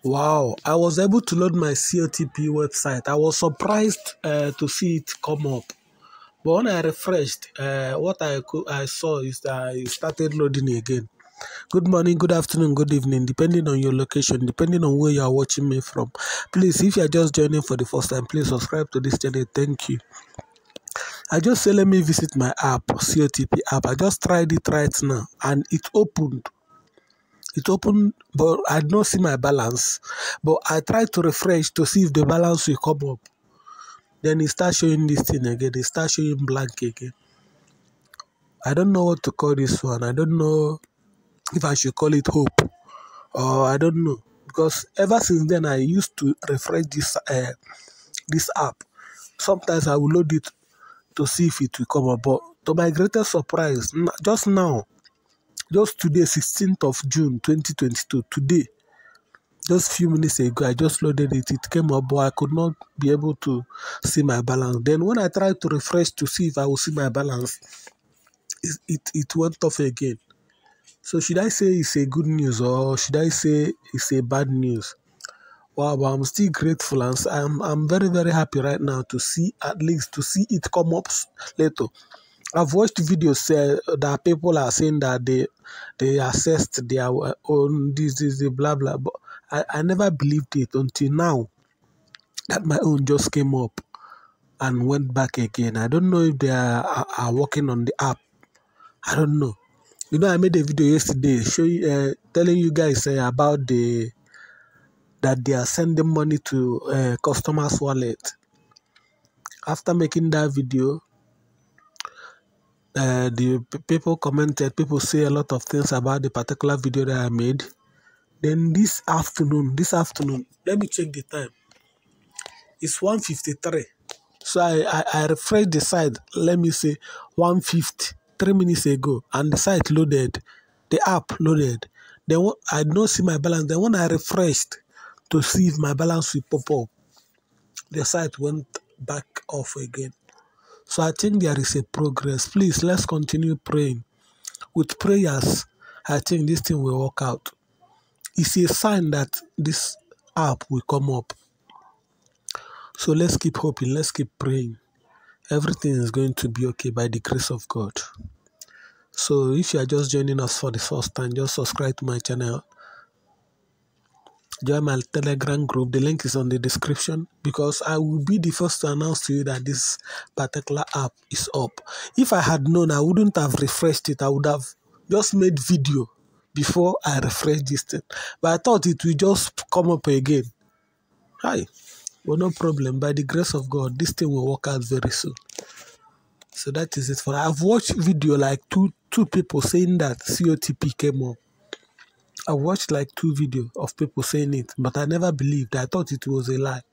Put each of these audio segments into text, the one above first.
Wow, I was able to load my COTP website. I was surprised to see it come up. But when I refreshed, what I saw is that it started loading again. Good morning, good afternoon, good evening, depending on your location, depending on where you are watching me from. Please, if you are just joining for the first time, please subscribe to this channel. Thank you. I just say let me visit my app, COTP app. I just tried it right now and it opened. It opened, but I did not see my balance. But I tried to refresh to see if the balance will come up. Then it starts showing this thing again. It starts showing blank again. I don't know what to call this one. I don't know if I should call it hope or I don't know. Because ever since then, I used to refresh this app. Sometimes I will load it to see if it will come up. But to my greatest surprise, just now, just today, 16th of June 2022, today, just few minutes ago, I just loaded it. It came up, but I could not be able to see my balance. Then when I tried to refresh to see if I will see my balance, it went off again. So should I say it's a good news or should I say it's a bad news? Wow, but I'm still grateful and I'm very, very happy right now to see, at least to see it come up later. I've watched videos that people are saying that they assessed their own this blah blah, but I never believed it until now that my own just came up and went back again. I don't know if they are working on the app. I don't know. You know, I made a video yesterday telling you guys about that they are sending money to customers' wallet. After making that video, the people commented, people say a lot of things about the particular video that I made. Then this afternoon, let me check the time. It's 1:53. So I refreshed the site, let me say 1:50, 3 minutes ago, and the site loaded, the app loaded. Then I did not see my balance. Then when I refreshed to see if my balance will pop up, the site went back off again. So I think there is a progress. Please, let's continue praying. With prayers, I think this thing will work out. It's a sign that this app will come up. So let's keep hoping, let's keep praying. Everything is going to be okay by the grace of God. So if you are just joining us for the first time, just subscribe to my channel. Join my Telegram group. The link is on the description because I will be the first to announce to you that this particular app is up. If I had known, I wouldn't have refreshed it. I would have just made video before I refreshed this thing. But I thought it will just come up again. Hi. Well, no problem. By the grace of God, this thing will work out very soon. So that is it for now. I've watched video like two people saying that COTP came up. I watched like 2 videos of people saying it, but I never believed. I thought it was a lie.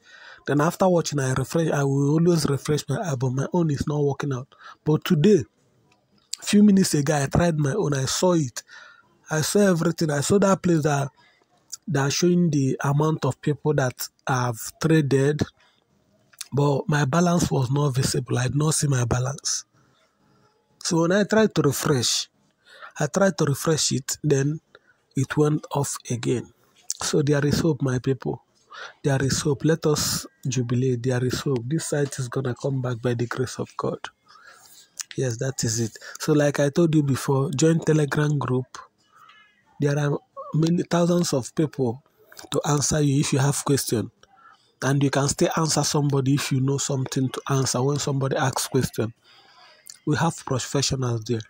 Then after watching, I will always refresh my app, but my own is not working out. But today, a few minutes ago, I tried my own. I saw it. I saw everything. I saw that place that are showing the amount of people that have traded, but my balance was not visible. I did not see my balance. So when I tried to refresh it, then it went off again. So there is hope, my people. There is hope. Let us jubilate. There is hope. This site is going to come back by the grace of God. Yes, that is it. So like I told you before, join Telegram group. There are many thousands of people to answer you if you have questions. And you can still answer somebody if you know something to answer when somebody asks question. We have professionals there.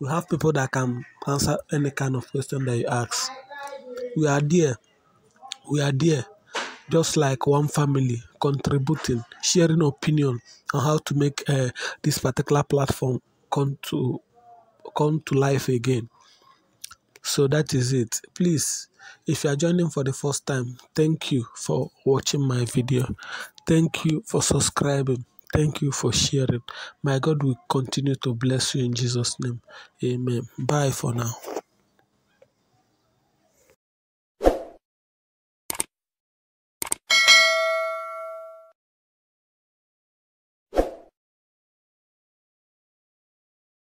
We have people that can answer any kind of question that you ask. We are there. We are there. Just like one family, contributing, sharing opinion on how to make this particular platform come to life again. So that is it. Please, if you are joining for the first time, thank you for watching my video. Thank you for subscribing. Thank you for sharing. My God will continue to bless you in Jesus' name. Amen. Bye for now.